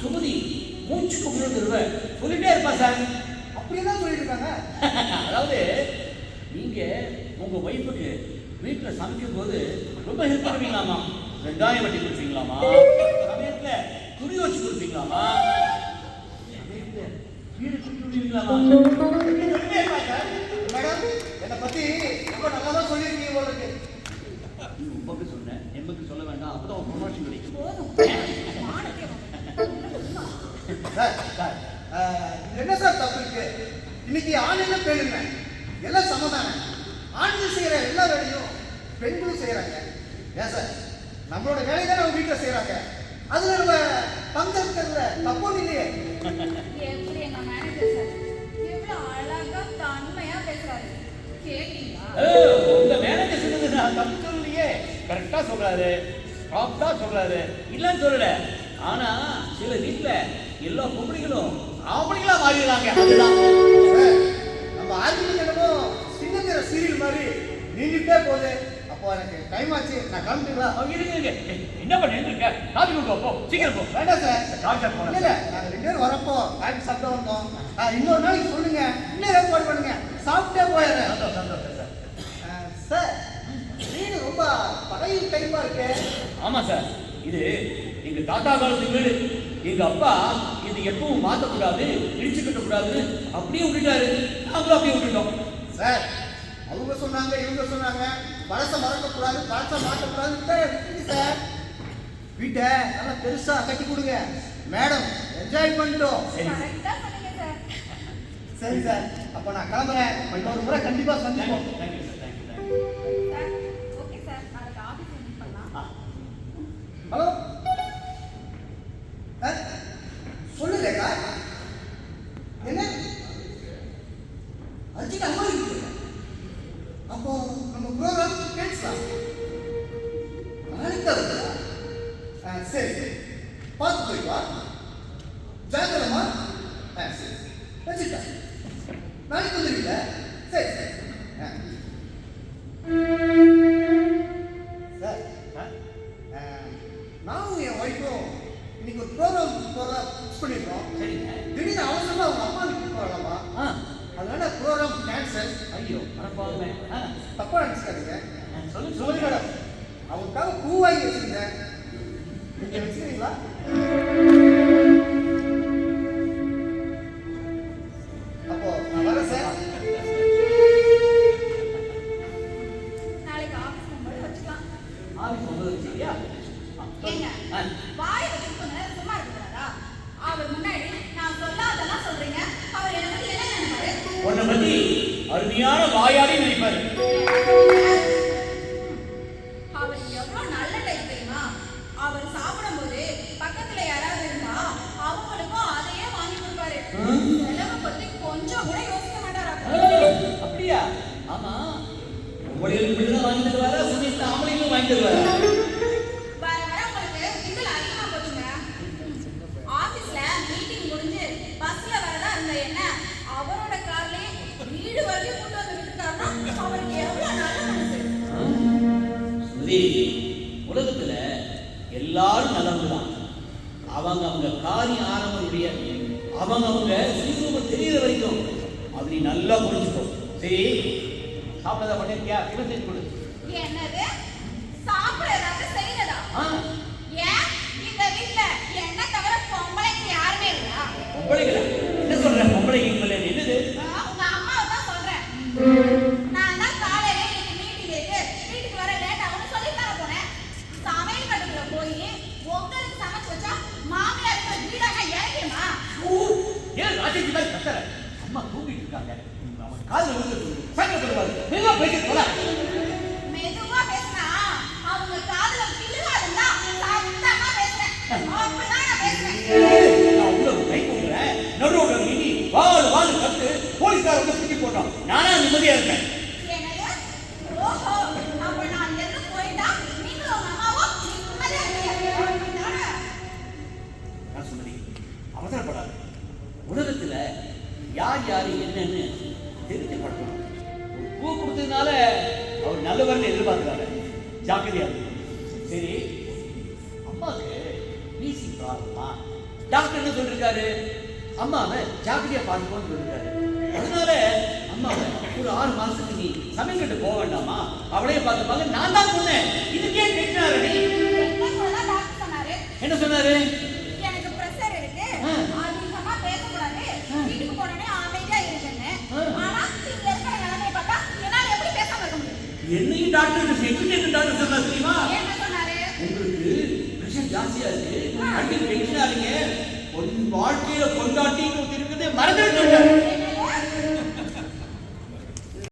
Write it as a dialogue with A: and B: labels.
A: சுமதி மூச்சுக்கு முழுதுருவ சொல்லிட்டே இருப்பா சார்.
B: அப்படியேதான் சொல்லிட்டு இருக்காங்க.
A: அதாவது நீங்க உங்க ஒய்ஃபுக்கு வீட்டுல சமைக்கும் போது ரொம்ப ஹெல்ப் பண்ணுவீங்களாமா. வெங்காயம் வெட்டி கொடுப்பீங்களாமா, சமயத்துல துணி வச்சு கொடுப்பீங்களாமா, சமயத்துல வீடு சுற்றி விடுவீங்களாமா.
B: மேடம், என்னை பத்தி ரொம்ப நல்லா தான் சொல்லியிருக்கீங்க போல இருக்கு.
A: நீ உங்களுக்கு சொன்னேன், எங்களுக்கு சொல்ல வேண்டாம், அப்பதான் ஒரு ப்ரொமோஷன் கிடைக்கும்.
B: சார், என்ன சார் தப்பு இருக்கு? இன்னைக்கு ஆண்கள் பெண்ணுங்க எல்லாம் சமதானம். ஆண்கள் செய்யற எல்லா வேலையும் பெண்களும் செய்யறாங்க. ஏன் சார், நம்மளோட வேலையை தான் நம்ம வீட்டில் செய்யறாங்க. அதுல நம்ம பங்கெடுக்கிறதுல தப்பு இல்லையே.
C: எப்படி எங்க மேனேஜர் சார் எவ்வளவு அழகா தன்மையா பேசுறாரு கேட்டீங்களா?
A: உங்க மேனேஜர் சொன்னது நான் தப்பு சொல்லலையே, கரெக்டா சொல்றாரு, ப்ராப்பரா சொல்றாரு, இல்லன்னு சொல்லல. ஆனா சில வீட்டுல எல்லா பொம்பளைகளும் ஆம்பளைங்களா மாறிடுறாங்க. அதுதான்
B: நம்ம ஆர்மிக்கு என்னமோ சின்னத்திர சீரியல் மாதிரி நீங்கிட்டே போகுது. அப்போ எனக்கு டைம் ஆச்சு, நான் கிளம்பிட்டுங்களா?
A: இருங்க, என்ன பண்ணிட்டு இருக்க? காபி கொடுப்போம், போ சீக்கிரம் போ.
B: வேண்டாம் சார்,
A: டாக்டர் போன
B: இல்ல நாங்கள் 2 பேரும் வரப்போ காய்ச்சி சாப்பிட்டு வந்தோம். இன்னொரு நாளைக்கு சொல்லுங்க, இன்னும் ஏற்பாடு பண்ணுங்க, சாப்பிட்டே போயிடுறேன்.
A: சந்தோஷம் சார்.
B: சார், வீடு ரொம்ப பழைய டைப்பா இருக்கு.
A: ஆமா சார், இது எங்க தாத்தா காலத்து வீடு. எங்க அப்பா இது எப்பவும் மாற்றக்கூடாது, இடிச்சு கட்டக்கூடாதுன்னு அப்படியே விட்டுட்டாரு. நாங்களும் அப்படியே விட்டுட்டோம்
B: சார். அவங்க சொன்னாங்க, இவங்க சொன்னாங்க, பழசை மறக்கக்கூடாது, பழசை மாற்றக்கூடாது சார். வீட்டை நல்லா பெருசா கட்டி கொடுங்க. மேடம் என்ஜாய் பண்ணிட்டோம்.
C: கரெக்டா சொன்னீங்க சார்.
B: சரி சார், அப்போ நான் கிளம்புறேன். இன்னொரு முறை கண்டிப்பா சந்திப்போம்.
A: Thank you sir, thank you.
C: Sir okay sir, நாளைக்கு ஆபீஸ் மீட் பண்ணலாம்.
B: ஹலோ, சொல்லு ரேகா. என்ன அர்ஜுன் அம்மா இருக்கு? அப்போ நம்ம ப்ரோக்ராம் கேன்சல். நாளைக்கு தான் வருதா? சரி சரி, பார்த்து போய் வா. ஜாக்கிரமா. சரி வச்சுட்டா, நாளைக்கு வந்துருக்கீங்க. சரி சரி. சார், நானும் என் ஒய்ஃபும் இன்னைக்கு ஒரு ப்ரோக்ராம் ஃபிக்ஸ் பண்ணியிருக்கோம்.
A: சரிங்க.
B: திடீர்னு அவசரமா அவங்க அம்மா வீட்டுக்கு போகலாமா? அதனால ப்ரோக்ராம் கேன்சல்.
A: ஐயோ, மறப்பாதுமே.
B: தப்பா நினைச்சுக்காதீங்க.
A: சொல்லு
B: சொல்லு மேடம், அவங்களுக்காக பூ வாங்கி வச்சிருந்தேன். நீங்க வச்சுக்கிறீங்களா? அப்போ நான் வரேன் சார்.
C: நாளைக்கு ஆபீஸ் போகும்போது வச்சுக்கலாம்.
A: ஆபீஸ் வந்தது சரியா?
C: ஏங்க வாய் வச்சுக்கோங்க, சும்மா இருக்கக்கூடாதா? அவர் முன்னாடி நான் சொல்லாதெல்லாம் சொல்றீங்க. அவர் என்ன பத்தி என்ன நினைப்பாரு?
A: உன்னை பத்தி அருமையான வாயாடி நினைப்பாரு.
C: அவர் எவ்வளவு நல்ல டைப் தெரியுமா? அவர் சாப்பிடும்போது பக்கத்துல யாராவது இருந்தா அவங்களுக்கும் அதையே வாங்கி கொடுப்பாரு. செலவை பத்தி கொஞ்சம் கூட யோசிக்க மாட்டாரா?
A: அப்படியா? ஆமா, உங்களுக்கு இப்படிதான் வாங்கி தருவாரா, சுனிதா ஆம்பளைங்களும் வாங்கி தருவாரா?
C: வர வர உங்களுக்கு கிண்டல் அதிகமா போச்சுங்க. ஆபீஸ்ல மீட்டிங் முடிஞ்சு பஸ்ல வரதா இருந்த என்ன அவரோட கார்லயே வீடு வரைக்கும் கொண்டு வந்து விட்டுட்டாருன்னா அவருக்கு எவ்வளவு நல்ல மனசு.
A: சுதி, உலகத்துல எல்லாரும் நல்லவங்கதான். அவங்க காரியம் ஆரம்படைய அவங்க சுயரூபம் தெரியற வரைக்கும் அது நீ நல்லா புரிஞ்சுக்கோ. சரி, சாப்பிடாத பண்ணிருக்கியா? இவன் செஞ்சு கொடு.
C: என்னது சாப்பிட ஏதாவது செய்யறதா? ஏன் இந்த வீட்ல என்ன தவிர பொம்பளைக்கு யாருமே இல்லையா?
A: பொம்பளைங்களா? என்ன சொல்ற? பொம்பளைங்க என்னது?
C: உங்க அம்மாவை தான் சொல்றேன். நான் தான் காலையில இன்னைக்கு மீட்டிங் இருக்கு, வீட்டுக்கு வர லேட் ஆகும்னு சொல்லி தர போனேன். சமையல் கட்டுக்குள்ள போய் உங்களுக்கு சமைச்சு வச்சா மாமியாருக்கு வீடாக இறங்கிடுமா?
A: ஏன் ராஜேஜி மாதிரி கத்துற? அம்மா தூங்கிட்டு இருக்காங்க, அவன் காதுல விழுந்து சங்கப்படுவாரு. மெதுவா பேசிட்டு போல.
C: மெதுவா பேசினா அவங்க காதுல விழுகாதுன்னா சத்தமா பேசுறேன். அப்படிதான் நான் பேசுறேன்.
A: நான் உள்ள கை கொடுக்குறேன், நடுவோட நீ வாழ் கத்து போலீஸ்கார வந்து தூக்கி போட்டோம். நானா நிம்மதியா இருக்கேன்.
C: என்னது? ஓஹோ, அப்ப நான் எங்க போயிட்டா நீங்களும் உங்க அம்மாவும் நிம்மதியா இருக்கீங்க.
A: நான் சொன்னது அவசரப்படாது. உலகத்துல யார் யாரு என்னன்னு தெரிஞ்சு படுத்தணும். ஒரு பூ கொடுத்ததுனால அவர் நல்லவர்னு எதிர்பார்க்கிறாங்க. ஜாக்கிரதையா இருக்கும். சரி, அம்மாவுக்கு பிசி ப்ராப்ளமா? டாக்டர் என்ன சொல்லிருக்காரு? அம்மாவை ஜாக்கிரதையா பார்த்துக்கோன்னு சொல்லிருக்காரு. அதனால அம்மாவை ஒரு 6 மாசத்துக்கு நீ சமையல் கட்டு போக வேண்டாமா, அவளையே பார்த்துப்பாங்க. நான் தான் சொன்னேன், இதுக்கே கேட்கிறாரு நீ.
C: என்ன சொல்லலாம் டாக்டர் சொன்னாரு?
A: என்ன சொன்னாரு?
C: எனக்கு பிரஷர் இருக்கு, அதிகமா பேசக்கூடாது, வீட்டுக்கு போனோடனே அமைதியா இருக்குன்னு. ஆனா இங்க இருக்கிற நிலைமையை பார்த்தா என்னால எப்படி பேசாம இருக்க முடியும்?
A: என்னையும் டாக்டர் செக்ரட்டரி டாக்டர் சொன்னா தெரியுமா?
C: என்ன சொன்னாரு?
A: உங்களுக்கு பிரஷர் ஜாஸ்தியா இருக்கு, அடிக்கடி டென்ஷன் ஆறீங்க, வாழ்க்கையில கொண்டாட்டி